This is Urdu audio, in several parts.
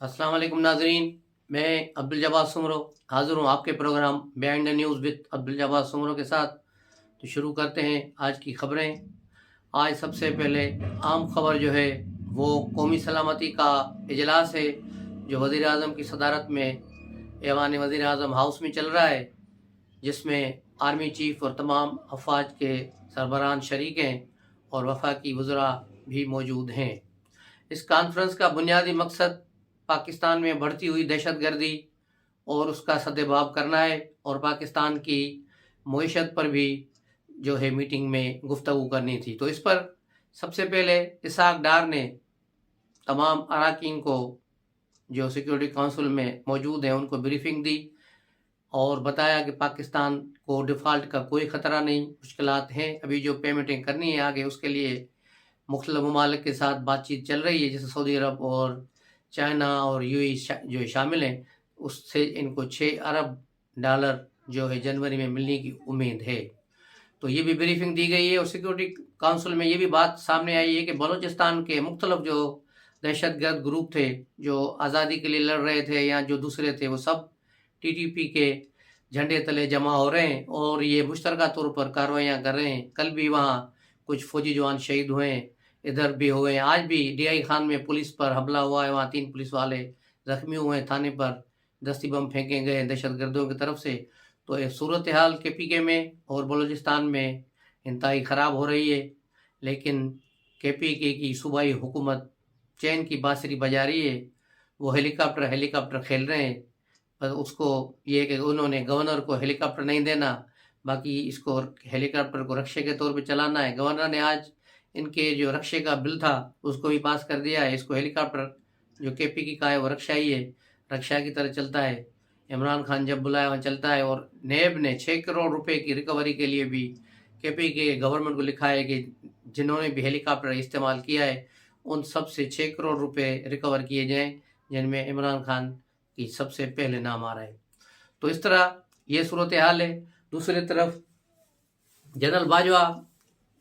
السلام علیکم ناظرین، میں عبدالجبار سمرو حاضر ہوں آپ کے programme behind the news with Abdul Jabbar Samroo کے ساتھ۔ تو شروع کرتے ہیں آج کی خبریں۔ آج سب سے پہلے عام خبر جو ہے وہ قومی سلامتی کا اجلاس ہے جو وزیر اعظم کی صدارت میں ایوان وزیر اعظم ہاؤس میں چل رہا ہے، جس میں آرمی چیف اور تمام افواج کے سربراہان شریک ہیں اور وفاقی وزراء بھی موجود ہیں۔ اس کانفرنس کا بنیادی مقصد پاکستان میں بڑھتی ہوئی دہشت گردی اور اس کا سدباب کرنا ہے، اور پاکستان کی معیشت پر بھی جو ہے میٹنگ میں گفتگو کرنی تھی۔ تو اس پر سب سے پہلے اسحاق ڈار نے تمام اراکین کو جو سیکورٹی کونسل میں موجود ہیں ان کو بریفنگ دی اور بتایا کہ پاکستان کو ڈیفالٹ کا کوئی خطرہ نہیں، مشکلات ہیں، ابھی جو پیمنٹیں کرنی ہے آگے اس کے لیے مختلف ممالک کے ساتھ بات چیت چل رہی ہے، جیسے سعودی عرب اور چائنا اور یو اے جو شامل ہیں، اس سے ان کو $6 ارب جو ہے جنوری میں ملنے کی امید ہے۔ تو یہ بھی بریفنگ دی گئی ہے، اور سیکورٹی کونسل میں یہ بھی بات سامنے آئی ہے کہ بلوچستان کے مختلف جو دہشت گرد گروپ تھے جو آزادی کے لیے لڑ رہے تھے یا جو دوسرے تھے، وہ سب ٹی ٹی پی کے جھنڈے تلے جمع ہو رہے ہیں اور یہ مشترکہ طور پر کارروائیاں کر رہے ہیں۔ کل بھی وہاں کچھ فوجی جوان شہید ہوئے ہیں، ادھر بھی ہوئے ہیں، آج بھی ڈی آئی خان میں پولیس پر حملہ ہوا ہے، وہاں 3 پولیس والے زخمی ہوئے ہیں، تھانے پر دستی بم پھینکے گئے دہشت گردوں کی طرف سے۔ تو یہ صورتحال کے پی کے میں اور بلوچستان میں انتہائی خراب ہو رہی ہے، لیکن کے پی کے کی صوبائی حکومت چین کی بانسری بجا رہی ہے، وہ ہیلی کاپٹر کھیل رہے ہیں، پر اس کو یہ کہ انہوں نے گورنر کو ہیلی کاپٹر نہیں دینا، باقی اس کو ہیلی کاپٹر کو رکشے کے طور پہ چلانا ہے۔ گورنر نے آج ان کے جو رکشے کا بل تھا اس کو بھی پاس کر دیا ہے، اس کو ہیلی کاپٹر جو کے پی کی کا ہے وہ رکشا ہی ہے، رکشا کی طرح چلتا ہے، عمران خان جب بلائے وہاں چلتا ہے۔ اور نیب نے 6 کروڑ روپے کی ریکوری کے لیے بھی کے پی کے گورنمنٹ کو لکھا ہے کہ جنہوں نے بھی ہیلی کاپٹر استعمال کیا ہے ان سب سے 6 کروڑ روپے ریکور کیے جائیں، جن میں عمران خان کی سب سے پہلے نام آ رہا ہے۔ تو اس طرح یہ صورتحال ہے۔ دوسری طرف جنرل باجوہ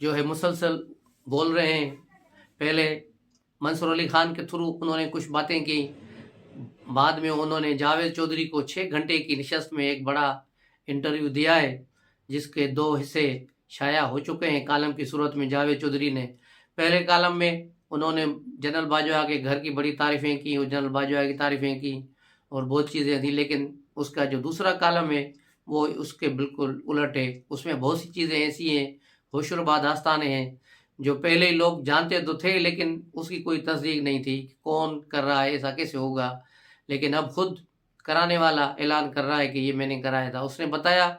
جو ہے مسلسل بول رہے ہیں، پہلے منصور علی خان کے تھرو انہوں نے کچھ باتیں کی، بعد میں انہوں نے جاوید چودھری کو 6 گھنٹے کی نشست میں ایک بڑا انٹرویو دیا ہے، جس کے 2 حصے شائع ہو چکے ہیں کالم کی صورت میں۔ جاوید چودھری نے پہلے کالم میں انہوں نے جنرل باجوہ کے گھر کی بڑی تعریفیں کی اور جنرل باجوہ کی تعریفیں کی اور بہت چیزیں تھیں، لیکن اس کا جو دوسرا کالم ہے وہ اس کے بالکل الٹ ہے۔ اس میں بہت سی چیزیں ایسی ہیں، ہوشربا داستانیں ہیں جو پہلے لوگ جانتے تو تھے لیکن اس کی کوئی تصدیق نہیں تھی، کون کر رہا ہے، ایسا کیسے ہوگا، لیکن اب خود کرانے والا اعلان کر رہا ہے کہ یہ میں نے کرایا تھا۔ اس نے بتایا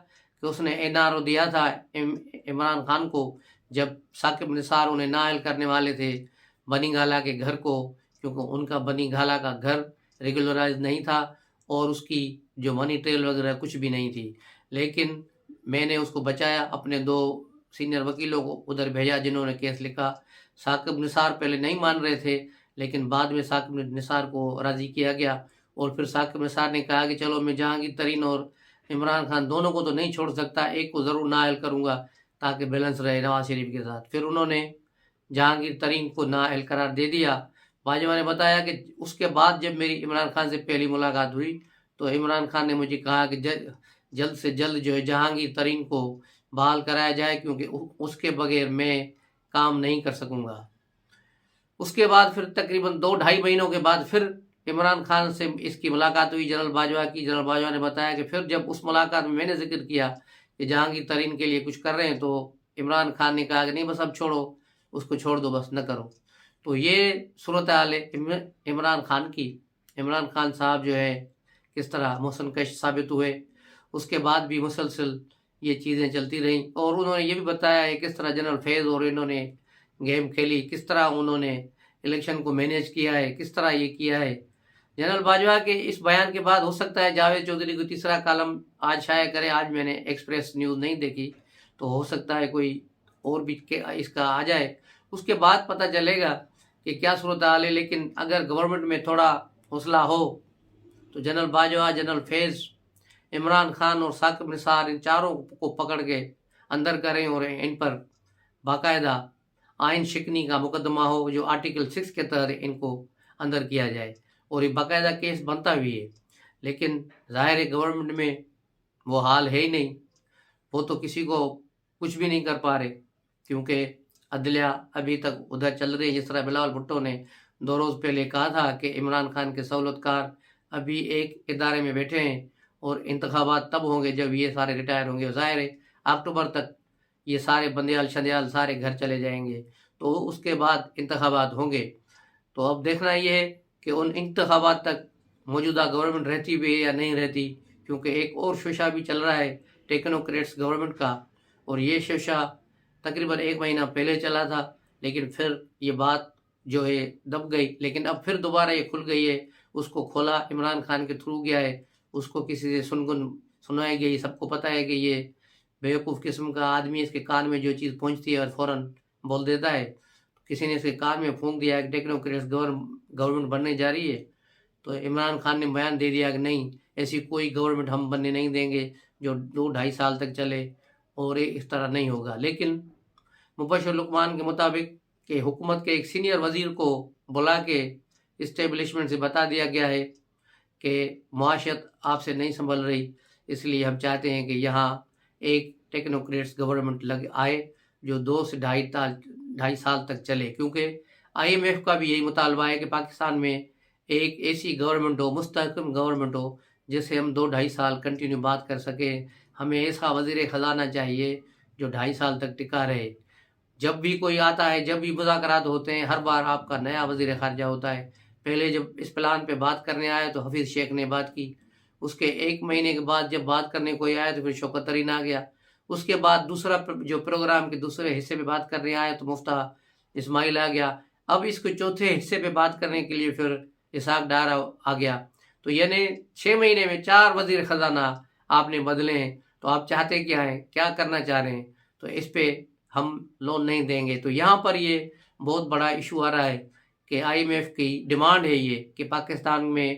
کہ اس نے NRO دیا تھا عمران خان کو جب ثاقب نثار انہیں نااہل کرنے والے تھے بنی گھالا کے گھر کو، کیونکہ ان کا بنی گھالا کا گھر ریگولرائز نہیں تھا اور اس کی جو منی ٹریل وغیرہ کچھ بھی نہیں تھی، لیکن میں نے اس کو بچایا، اپنے 2 سینئر وکیلوں کو ادھر بھیجا جنہوں نے کیس لکھا۔ ثاقب نثار پہلے نہیں مان رہے تھے، لیکن بعد میں ثاقب نثار کو راضی کیا گیا، اور پھر ثاقب نثار نے کہا کہ چلو میں جہانگیر ترین اور عمران خان دونوں کو تو نہیں چھوڑ سکتا، ایک کو ضرور نااہل کروں گا تاکہ بیلنس رہے نواز شریف کے ساتھ۔ پھر انہوں نے جہانگیر ترین کو نااہل قرار دے دیا۔ باجوہ نے بتایا کہ اس کے بعد جب میری عمران خان سے پہلی ملاقات ہوئی تو عمران خان نے مجھے کہا کہ جلد سے جلد جو ہے جہانگیر ترین کو بحال کرایا جائے، کیونکہ اس کے بغیر میں کام نہیں کر سکوں گا۔ اس کے بعد پھر تقریباً 2-2.5 مہینوں کے بعد پھر عمران خان سے اس کی ملاقات ہوئی جنرل باجوہ کی۔ جنرل باجوہ نے بتایا کہ پھر جب اس ملاقات میں نے ذکر کیا کہ جہانگیر ترین کے لیے کچھ کر رہے ہیں تو عمران خان نے کہا کہ نہیں بس اب چھوڑو، اس کو چھوڑ دو، بس نہ کرو۔ تو یہ صورتحال ہے عمران خان کی۔ عمران خان صاحب جو ہے کس طرح محسن کش ثابت ہوئے، اس کے بعد بھی مسلسل یہ چیزیں چلتی رہیں، اور انہوں نے یہ بھی بتایا ہے کس طرح جنرل فیض اور انہوں نے گیم کھیلی، کس طرح انہوں نے الیکشن کو مینیج کیا ہے، کس طرح یہ کیا ہے۔ جنرل باجوہ کے اس بیان کے بعد ہو سکتا ہے جاوید چودھری کو تیسرا کالم آج شائع کرے، آج میں نے ایکسپریس نیوز نہیں دیکھی، تو ہو سکتا ہے کوئی اور بھی اس کا آ جائے، اس کے بعد پتہ چلے گا کہ کیا صورتحال ہے۔ لیکن اگر گورنمنٹ میں تھوڑا حوصلہ ہو تو جنرل باجوہ، جنرل فیض، عمران خان اور ثاقب نثار، ان چاروں کو پکڑ کے اندر کریں اور ان پر باقاعدہ آئین شکنی کا مقدمہ ہو، جو آرٹیکل 6 کے تحت ان کو اندر کیا جائے، اور یہ باقاعدہ کیس بنتا بھی ہے، لیکن ظاہر ہے گورنمنٹ میں وہ حال ہے ہی نہیں، وہ تو کسی کو کچھ بھی نہیں کر پا رہے، کیونکہ عدلیہ ابھی تک ادھر چل رہی ہے۔ جس طرح بلاول بھٹو نے 2 روز پہلے کہا تھا کہ عمران خان کے سہولت کار ابھی ایک ادارے میں بیٹھے ہیں اور انتخابات تب ہوں گے جب یہ سارے ریٹائر ہوں گے، ظاہر ہے اکتوبر تک یہ سارے بندیال شندیال سارے گھر چلے جائیں گے، تو اس کے بعد انتخابات ہوں گے۔ تو اب دیکھنا یہ ہے کہ ان انتخابات تک موجودہ گورنمنٹ رہتی بھی ہے یا نہیں رہتی، کیونکہ ایک اور شوشہ بھی چل رہا ہے ٹیکنوکریٹس گورنمنٹ کا، اور یہ شوشہ تقریباً 1 مہینہ پہلے چلا تھا، لیکن پھر یہ بات جو ہے دب گئی، لیکن اب پھر دوبارہ یہ کھل گئی ہے۔ اس کو کھولا عمران خان کے تھرو گیا ہے، اس کو کسی سے سنائی گئی، سب کو پتہ ہے کہ یہ بیوقوف قسم کا آدمی، اس کے کان میں جو چیز پہنچتی ہے اور فوراً بول دیتا ہے۔ کسی نے اس کے کان میں پھونک دیا کہ ٹیکنوکریٹس گورنمنٹ بننے جا رہی ہے، تو عمران خان نے بیان دے دیا کہ نہیں، ایسی کوئی گورنمنٹ ہم بننے نہیں دیں گے جو 2-2.5 سال تک چلے، اور اس طرح نہیں ہوگا۔ لیکن مبشر لقمان کے مطابق کہ حکومت کے ایک سینئر وزیر کو بلا کے اسٹیبلشمنٹ سے بتا دیا گیا ہے کہ معاشیت آپ سے نہیں سنبھل رہی، اس لیے ہم چاہتے ہیں کہ یہاں ایک ٹیکنوکریٹس گورنمنٹ آئے جو 2 سے 2.5 سال تک چلے، کیونکہ IMF کا بھی یہی مطالبہ ہے کہ پاکستان میں ایک ایسی گورنمنٹ ہو، مستحکم گورنمنٹ ہو، جس سے ہم 2-2.5 سال کنٹینیو بات کر سکیں۔ ہمیں ایسا وزیر خزانہ چاہیے جو 2.5 سال تک ٹکا رہے۔ جب بھی کوئی آتا ہے، جب بھی مذاکرات ہوتے ہیں، ہر بار آپ کا نیا وزیر خارجہ ہوتا ہے۔ پہلے جب اس پلان پہ بات کرنے آیا تو حفیظ شیخ نے بات کی، اس کے 1 مہینے کے بعد جب بات کرنے کوئی آیا تو پھر شوکت ترین آ گیا، اس کے بعد دوسرا جو پروگرام کے دوسرے حصے پہ بات کرنے آیا تو مفتیٰ اسماعیل آ گیا، اب اس کو چوتھے حصے پہ بات کرنے کے لیے پھر اسحاق ڈار آ گیا۔ تو یعنی 6 مہینے میں 4 وزیر خزانہ آپ نے بدلے ہیں، تو آپ چاہتے کیا ہیں، کیا کرنا چاہ رہے ہیں؟ تو اس پہ ہم لون نہیں دیں گے۔ تو یہاں پر یہ بہت بڑا ایشو آ رہا ہے کہ IMF کی ڈیمانڈ ہے یہ کہ پاکستان میں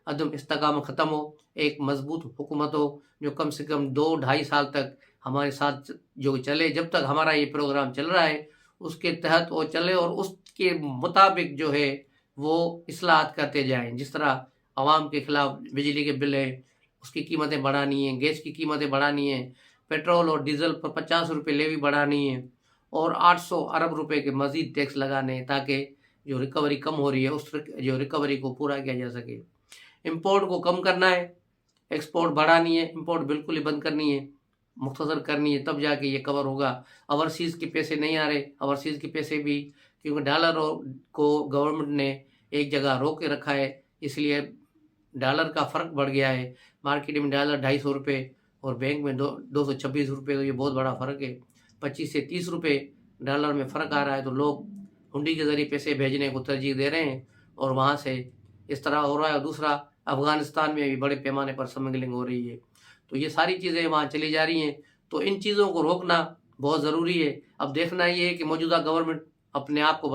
عدم استحکام ختم ہو، ایک مضبوط حکومت ہو جو کم سے کم 2-2.5 سال تک ہمارے ساتھ جو چلے، جب تک ہمارا یہ پروگرام چل رہا ہے اس کے تحت وہ چلے، اور اس کے مطابق جو ہے وہ اصلاحات کرتے جائیں۔ جس طرح عوام کے خلاف بجلی کے بل ہیں، اس کی قیمتیں بڑھانی ہیں، گیس کی قیمتیں بڑھانی ہیں، پیٹرول اور ڈیزل پر 50 روپے لیوی بڑھانی ہے، اور 800 ارب روپے کے مزید ٹیکس لگانے ہیں، تاکہ جو ریکوری کم ہو رہی ہے اس جو ریکوری کو پورا کیا جا سکے۔ امپورٹ کو کم کرنا ہے، ایکسپورٹ بڑھانی ہے، امپورٹ بالکل ہی بند کرنی ہے، مختصر کرنی ہے، تب جا کے یہ کور ہوگا۔ اوورسیز کے پیسے نہیں آ رہے، اوورسیز کے پیسے بھی، کیونکہ ڈالر کو گورنمنٹ نے ایک جگہ روک کے رکھا ہے، اس لیے ڈالر کا فرق بڑھ گیا ہے۔ مارکیٹ میں ڈالر 250 روپے اور بینک میں 226 روپے، تو یہ بہت بڑا فرق ہے۔ 25 سے 30 روپے ڈالر میں فرق آ رہا ہے، تو لوگ ہنڈی کے ذریعے پیسے بھیجنے کو ترجیح دے رہے ہیں، اور وہاں سے اس طرح ہو رہا ہے۔ اور دوسرا، افغانستان میں بھی بڑے پیمانے پر سمگلنگ ہو رہی ہے، تو یہ ساری چیزیں وہاں چلی جا رہی ہیں، تو ان چیزوں کو روکنا بہت ضروری ہے۔ اب دیکھنا یہ ہے کہ موجودہ گورنمنٹ اپنے آپ کو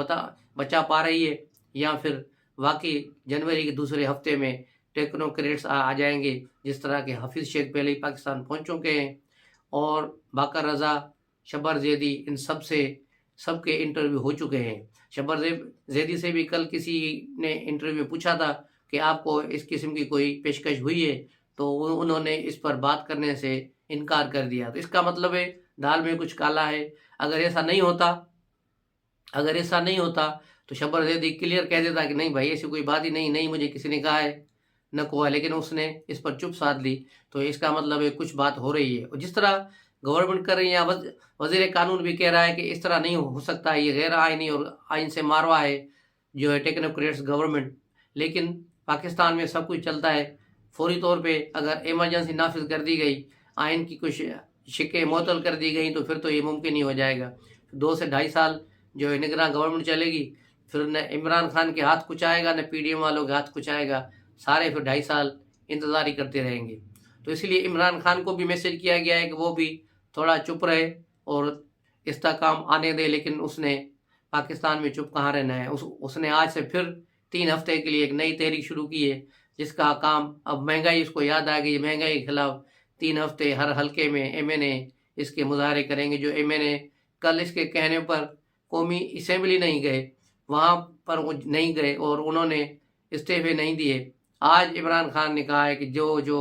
بچا پا رہی ہے، یا پھر واقعی جنوری کے دوسرے ہفتے میں ٹیکنوکریٹس آ جائیں گے، جس طرح کے حفیظ شیخ پہلے ہی پاکستان پہنچ چکے ہیں، اور باقر رضا، شبر زیدی، ان سب کے انٹرویو ہو چکے ہیں۔ شبر زیدی سے بھی کل کسی نے انٹرویو میں پوچھا تھا کہ آپ کو اس قسم کی کوئی پیشکش ہوئی ہے، تو انہوں نے اس پر بات کرنے سے انکار کر دیا۔ تو اس کا مطلب ہے دال میں کچھ کالا ہے۔ اگر ایسا نہیں ہوتا تو شبر زیدی کلیئر کہہ دیتا کہ نہیں بھائی، ایسی کوئی بات ہی نہیں مجھے کسی نے کہا ہے نہ کوئی، لیکن اس نے اس پر چپ سادھ لی، تو اس کا مطلب ہے کچھ بات ہو رہی ہے۔ اور جس طرح گورنمنٹ کر رہی ہے، وزیر قانون بھی کہہ رہا ہے کہ اس طرح نہیں ہو سکتا، یہ غیر آئینی اور آئین سے ماروا ہے جو ہے ٹیکنوکریٹس گورنمنٹ۔ لیکن پاکستان میں سب کچھ چلتا ہے فوری طور پہ، اگر ایمرجنسی نافذ کر دی گئی، آئین کی کچھ شقیں معطل کر دی گئی، تو پھر تو یہ ممکن ہی ہو جائے گا۔ 2 سے 2.5 سال جو ہے نگراں گورنمنٹ چلے گی، پھر نہ عمران خان کے ہاتھ کچھ آئے گا، نہ PDM والوں کے ہاتھ کچھ آئے گا، سارے پھر 2.5 سال انتظار ہی کرتے رہیں گے۔ تو اس لیے عمران خان کو بھی میسج کیا گیا ہے کہ وہ بھی تھوڑا چپ رہے اور استحکام آنے دے، لیکن اس نے پاکستان میں چپ کہاں رہنا ہے۔ اس نے آج سے پھر 3 ہفتے کے لیے ایک نئی تحریک شروع کی ہے، جس کا کام اب مہنگائی، اس کو یاد آ گئی، مہنگائی کے خلاف 3 ہفتے ہر حلقے میں MNA اس کے مظاہرے کریں گے۔ جو MNA کل اس کے کہنے پر قومی اسمبلی نہیں گئے، وہاں پر وہ نہیں گئے، اور انہوں نے استعفے نہیں دیے۔ آج عمران خان نے کہا ہے کہ جو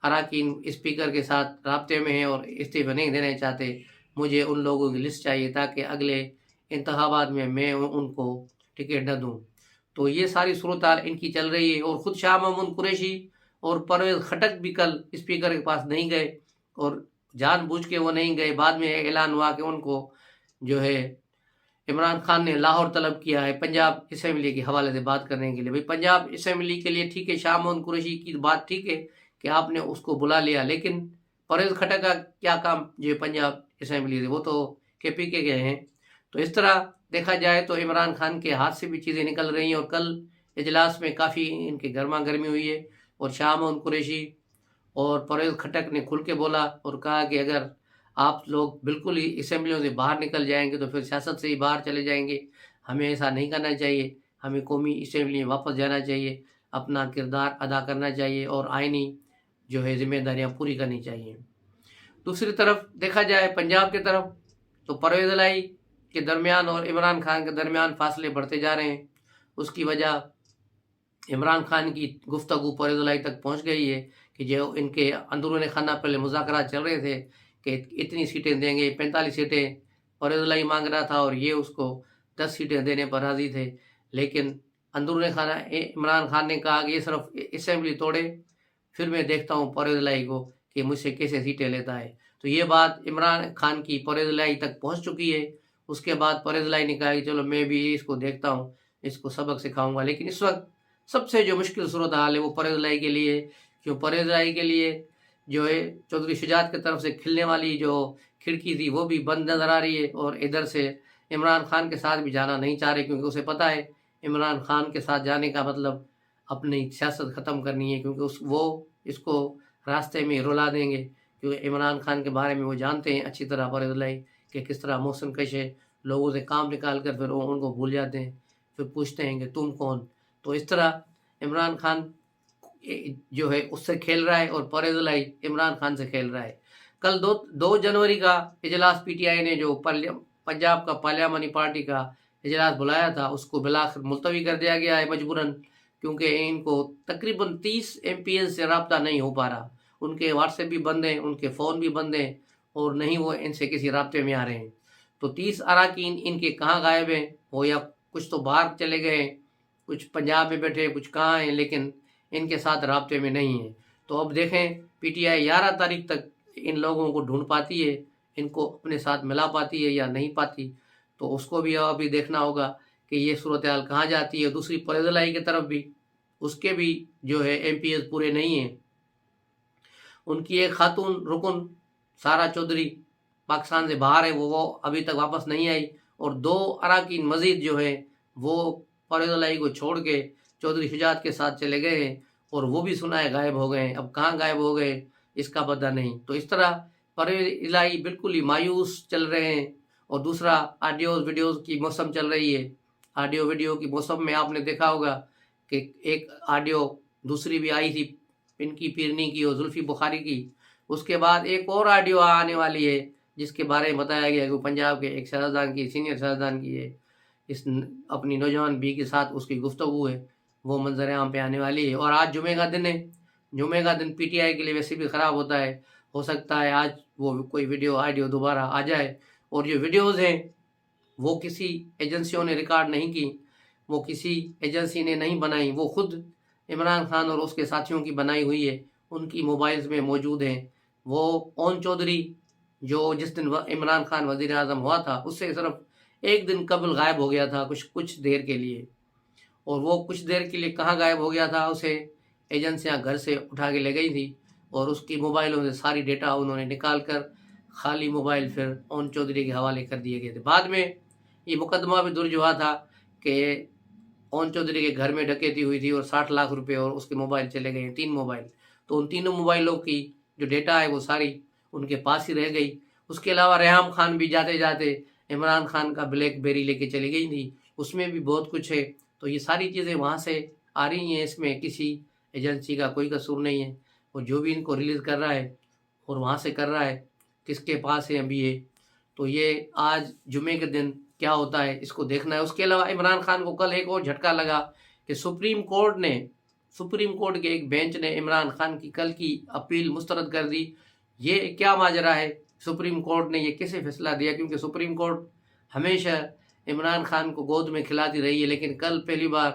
اراکین اسپیکر کے ساتھ رابطے میں ہیں اور استعفے نہیں دینا چاہتے، مجھے ان لوگوں کی لسٹ چاہیے تاکہ اگلے انتخابات میں ان کو ٹکٹ نہ دوں۔ تو یہ ساری صورتحال ان کی چل رہی ہے، اور خود شاہ محمود قریشی اور پرویز خٹک بھی کل اسپیکر کے پاس نہیں گئے، اور جان بوجھ کے وہ نہیں گئے۔ بعد میں اعلان ہوا کہ ان کو جو ہے عمران خان نے لاہور طلب کیا ہے پنجاب اسمبلی کے حوالے سے بات کرنے کے لیے۔ بھئی پنجاب اسمبلی کے لیے ٹھیک ہے، شاہ محمود قریشی کی بات ٹھیک ہے کہ آپ نے اس کو بلا لیا، لیکن پرویز خٹک کا کیا کام جو پنجاب اسمبلی سے؟ وہ تو کے پی کے گئے ہیں۔ تو اس طرح دیکھا جائے تو عمران خان کے ہاتھ سے بھی چیزیں نکل رہی ہیں، اور کل اجلاس میں کافی ان کی گرما گرمی ہوئی ہے، اور شاہ محمود قریشی اور پرویز خٹک نے کھل کے بولا اور کہا کہ اگر آپ لوگ بالکل ہی اسمبلیوں سے باہر نکل جائیں گے تو پھر سیاست سے ہی باہر چلے جائیں گے۔ ہمیں ایسا نہیں کرنا چاہیے، ہمیں قومی اسمبلی میں واپس جانا چاہیے، اپنا کردار ادا کرنا چاہیے اور آئینی جو ہے ذمہ داریاں پوری کرنی چاہیے۔ دوسری طرف دیکھا جائے پنجاب کی طرف، تو پرویز الہی کے درمیان اور عمران خان کے درمیان فاصلے بڑھتے جا رہے ہیں۔ اس کی وجہ عمران خان کی گفتگو پرویز الہی تک پہنچ گئی ہے کہ جو ان کے اندرون خانہ پہلے مذاکرات چل رہے تھے کہ اتنی سیٹیں دیں گے، 45 سیٹیں پرویز الہی مانگ رہا تھا اور یہ اس کو 10 سیٹیں دینے پر راضی تھے، لیکن اندرون خانہ عمران خان نے کہا کہ یہ صرف اسمبلی توڑے، پھر میں دیکھتا ہوں پرویز الہی کو کہ مجھ سے کیسے سیٹیں لیتا ہے۔ تو یہ بات عمران خان کی پرویز الہی تک پہنچ چکی ہے۔ اس کے بعد پرویز الہی نے کہا کہ چلو میں بھی اس کو دیکھتا ہوں، اس کو سبق سکھاؤں گا۔ لیکن اس وقت سب سے جو مشکل صورتحال ہے وہ پرویز الہی کے لیے، کیوں پرویز الہی کے لیے جو ہے چودھری شجاعت کی طرف سے کھلنے والی جو کھڑکی تھی وہ بھی بند نظر آ رہی ہے، اور ادھر سے عمران خان کے ساتھ بھی جانا نہیں چاہ رہے، کیونکہ اسے پتہ ہے عمران خان کے ساتھ جانے کا مطلب اپنی سیاست ختم کرنی ہے، کیونکہ وہ اس کو راستے میں رلا دیں گے، کیونکہ عمران خان کے بارے میں وہ جانتے ہیں اچھی طرح پرویز الہی کہ کس طرح محسن کش ہے، لوگوں سے کام نکال کر پھر ان کو بھول جاتے ہیں، پھر پوچھتے ہیں کہ تم کون۔ تو اس طرح عمران خان جو ہے اس سے کھیل رہا ہے اور پرویز الہی عمران خان سے کھیل رہا ہے۔ کل 2 جنوری کا اجلاس پی ٹی آئی نے جو پنجاب کا پارلیمانی پارٹی کا اجلاس بلایا تھا اس کو بالآخر ملتوی کر دیا گیا ہے مجبوراً، کیونکہ ان کو تقریباً 30 ایم پی ایز سے رابطہ نہیں ہو پا رہا، ان کے واٹس ایپ بھی بند ہیں، ان کے فون بھی بند ہیں، اور نہیں وہ ان سے کسی رابطے میں آ رہے ہیں۔ تو 30 اراکین ان کے کہاں غائب ہیں؟ وہ یا کچھ تو باہر چلے گئے ہیں، کچھ پنجاب میں بیٹھے، کچھ کہاں ہیں، لیکن ان کے ساتھ رابطے میں نہیں ہیں۔ تو اب دیکھیں پی ٹی آئی 11 تاریخ تک ان لوگوں کو ڈھونڈ پاتی ہے، ان کو اپنے ساتھ ملا پاتی ہے یا نہیں پاتی، تو اس کو بھی ابھی دیکھنا ہوگا کہ یہ صورتحال کہاں جاتی ہے۔ دوسری پرویز الہی کی طرف بھی اس کے بھی جو ہے ایم پی ایز پورے نہیں ہیں، ان کی ایک خاتون رکن سارا چودھری پاکستان سے باہر ہے، وہ ابھی تک واپس نہیں آئی، اور 2 اراکین مزید جو ہے وہ پرویز الہی کو چھوڑ کے چودھری شجاعت کے ساتھ چلے گئے ہیں، اور وہ بھی سنا ہے غائب ہو گئے ہیں۔ اب کہاں غائب ہو گئے اس کا پتہ نہیں۔ تو اس طرح پرویز الہی بالکل ہی مایوس چل رہے ہیں، اور دوسرا آڈیوز ویڈیوز کی موسم چل رہی ہے۔ آڈیو ویڈیو کی موسم میں آپ نے دیکھا ہوگا کہ ایک آڈیو دوسری بھی آئی تھی ان کی پیرنی کی اور زلفی بخاری کی، اس کے بعد ایک اور آڈیو آنے والی ہے جس کے بارے میں بتایا گیا کہ پنجاب کے ایک سیاستدان کی، سینئر سیاستدان کی ہے، اس اپنی نوجوان بی کے ساتھ اس کی گفتگو ہے، وہ منظر عام پہ آنے والی ہے۔ اور آج جمعے کا دن ہے، جمعے کا دن پی ٹی آئی کے لیے ویسے بھی خراب ہوتا ہے، ہو سکتا ہے آج وہ کوئی ویڈیو آڈیو دوبارہ آ جائے، اور جو ویڈیوز ہیں وہ کسی ایجنسیوں نے ریکارڈ نہیں کی، وہ کسی ایجنسی نے نہیں بنائی، وہ خود عمران خان اور اس کے ساتھیوں کی بنائی ہوئی ہے، ان کی موبائلز میں موجود ہیں۔ وہ اون چودھری جو جس دن عمران خان وزیر اعظم ہوا تھا اس سے صرف 1 دن قبل غائب ہو گیا تھا کچھ دیر کے لیے، اور وہ کچھ دیر کے لیے کہاں غائب ہو گیا تھا؟ اسے ایجنسیاں گھر سے اٹھا کے لے گئی تھی، اور اس کی موبائلوں سے ساری ڈیٹا انہوں نے نکال کر خالی موبائل پھر اون چودھری کے حوالے کر دیے گئے تھے۔ بعد میں یہ مقدمہ بھی درج ہوا تھا کہ اون چودھری کے گھر میں ڈکیتی ہوئی تھی اور 60 لاکھ روپے اور اس کے موبائل چلے گئے ہیں، 3 موبائل، تو ان تینوں موبائلوں کی جو ڈیٹا ہے وہ ساری ان کے پاس ہی رہ گئی۔ اس کے علاوہ ریحام خان بھی جاتے جاتے عمران خان کا بلیک بیری لے کے چلی گئی تھی، اس میں بھی بہت کچھ ہے۔ تو یہ ساری چیزیں وہاں سے آ رہی ہیں، اس میں کسی ایجنسی کا کوئی قصور نہیں ہے، وہ جو بھی ان کو ریلیز کر رہا ہے اور وہاں سے کر رہا ہے، کس کے پاس ہے ابھی یہ، تو یہ آج جمعے کے دن کیا ہوتا ہے اس کو دیکھنا ہے۔ اس کے علاوہ عمران خان کو کل ایک اور جھٹکا لگا کہ سپریم کورٹ کے ایک بینچ نے عمران خان کی کل کی اپیل مسترد کر دی۔ یہ کیا ماجرا ہے؟ سپریم کورٹ نے یہ کیسے فیصلہ دیا؟ کیونکہ سپریم کورٹ ہمیشہ عمران خان کو گود میں کھلاتی رہی ہے، لیکن کل پہلی بار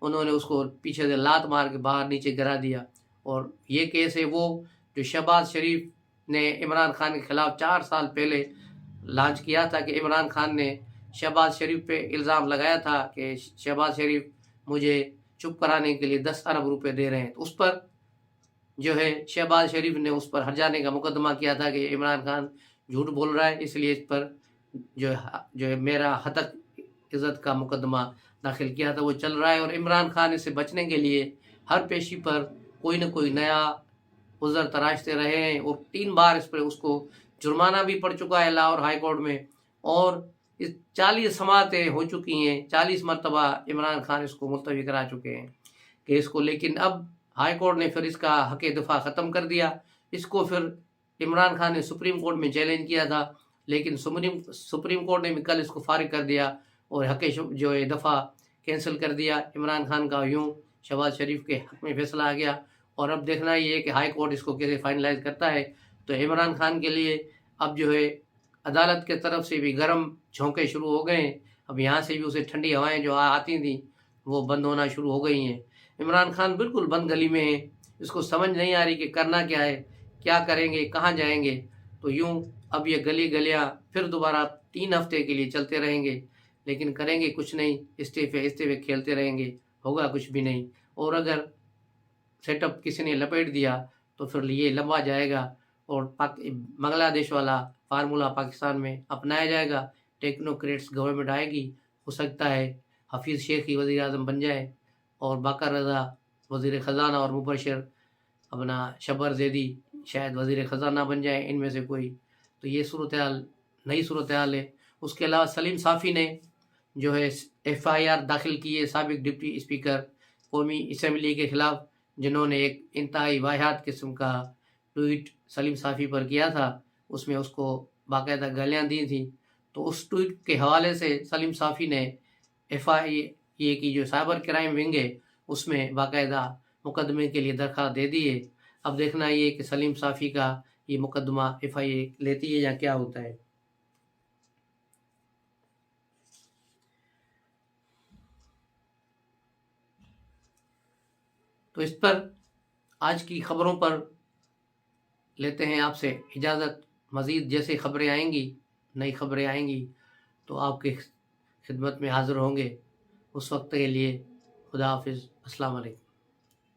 انہوں نے اس کو پیچھے سے لات مار کے باہر نیچے گرا دیا۔ اور یہ کیس ہے وہ جو شہباز شریف نے عمران خان کے خلاف 4 سال پہلے لانچ کیا تھا، کہ عمران خان نے شہباز شریف پہ الزام لگایا تھا کہ شہباز شریف مجھے چپ کرانے کے لیے 10 ارب روپے دے رہے ہیں۔ تو اس پر جو ہے شہباز شریف نے اس پر ہرجانے کا مقدمہ کیا تھا کہ عمران خان جھوٹ بول رہا ہے، اس لیے اس پر جو ہے میرا ہتک عزت کا مقدمہ داخل کیا تھا، وہ چل رہا ہے۔ اور عمران خان اس سے بچنے کے لیے ہر پیشی پر کوئی نہ کوئی نیا عذر تراشتے رہے ہیں، اور 3 بار اس پر اس کو جرمانہ بھی پڑ چکا ہے لاہور ہائی کورٹ میں، اور 40 سماعتیں ہو چکی ہیں، 40 مرتبہ عمران خان اس کو ملتوی کرا چکے ہیں کیس کو۔ لیکن اب ہائی کورٹ نے پھر اس کا حق دفاع ختم کر دیا۔ اس کو پھر عمران خان نے سپریم کورٹ میں چیلنج کیا تھا، لیکن سپریم کورٹ نے بھی کل اس کو فارغ کر دیا اور حق جو ہے دفاع کینسل کر دیا عمران خان کا۔ یوں شہباز شریف کے حق میں فیصلہ آ گیا، اور اب دیکھنا یہ ہے کہ ہائی کورٹ اس کو کیسے فائنلائز کرتا ہے۔ تو عمران خان کے لیے اب جو ہے عدالت کے طرف سے بھی گرم جھونکے شروع ہو گئے ہیں۔ اب یہاں سے بھی اسے ٹھنڈی ہوائیں جو آتی تھیں وہ بند ہونا شروع ہو گئی ہیں۔ عمران خان بالکل بند گلی میں ہے، اس کو سمجھ نہیں آ رہی کہ کرنا کیا ہے، کیا کریں گے، کہاں جائیں گے۔ تو یوں اب یہ گلیاں پھر دوبارہ 3 ہفتے کے لیے چلتے رہیں گے، لیکن کریں گے کچھ نہیں، استعفے کھیلتے رہیں گے، ہوگا کچھ بھی نہیں۔ اور اگر سیٹ اپ کسی نے لپیٹ دیا تو پھر یہ لمبا جائے گا، اور بنگلہ دیش والا فارمولہ پاکستان میں اپنایا جائے گا، ٹیکنوکریٹس گورنمنٹ آئے گی، ہو سکتا ہے حفیظ شیخ ہی وزیر اعظم بن جائے، اور باقر رضا وزیر خزانہ، اور مبشر اپنا شبر زیدی شاید وزیر خزانہ بن جائے، ان میں سے کوئی۔ تو یہ صورتحال نئی صورتحال ہے۔ اس کے علاوہ سلیم صافی نے جو ہے FIR داخل کی ہے سابق ڈپٹی اسپیکر قومی اسمبلی کے خلاف، جنہوں نے ایک انتہائی واہیات قسم کا ٹویٹ سلیم صافی پر کیا تھا، اس میں اس کو باقاعدہ گالیاں دی تھیں۔ تو اس ٹویٹ کے حوالے سے سلیم صافی نے FIA کی جو سائبر کرائم ونگ ہے اس میں باقاعدہ مقدمے کے لیے درخواست دے دی ہے۔ اب دیکھنا یہ کہ سلیم صافی کا یہ مقدمہ FIA لیتی ہے یا کیا ہوتا ہے۔ تو اس پر آج کی خبروں پر لیتے ہیں آپ سے اجازت۔ مزید جیسے خبریں آئیں گی، نئی خبریں آئیں گی تو آپ کی خدمت میں حاضر ہوں گے۔ اس وقت کے لیے خدا حافظ، السلام علیکم۔